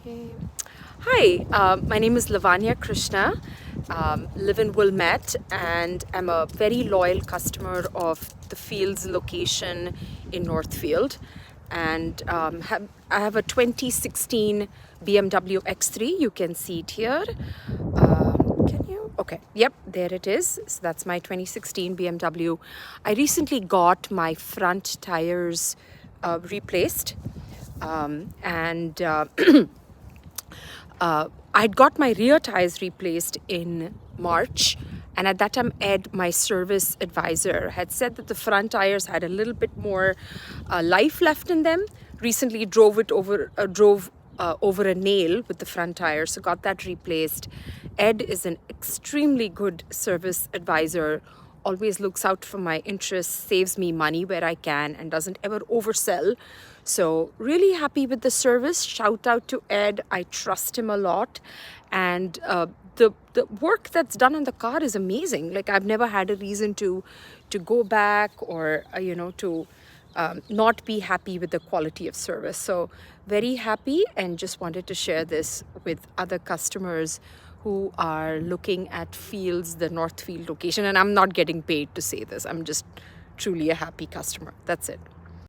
Okay. Hi, my name is Lavanya Krishna, live in Wilmette, and I'm a very loyal customer of the Fields location in Northfield. And I have a 2016 BMW X3. You can see it here. Can you? Okay. Yep, there it is. So that's my 2016 BMW. I recently got my front tires replaced. And I'd got my rear tires replaced in March, and at that time, Ed, my service advisor, had said that the front tires had a little bit more life left in them. Recently, drove over a nail with the front tire, so got that replaced. Ed is an extremely good service advisor, always looks out for my interests, saves me money where I can, and doesn't ever oversell. So really happy with the service. Shout out to Ed. I trust him a lot, and the work that's done on the car is amazing. Like, I've never had a reason to go back or to not be happy with the quality of service. So very happy, and just wanted to share this with other customers who are looking at Fields, the Northfield location. And I'm not getting paid to say this. I'm just truly a happy customer. That's it.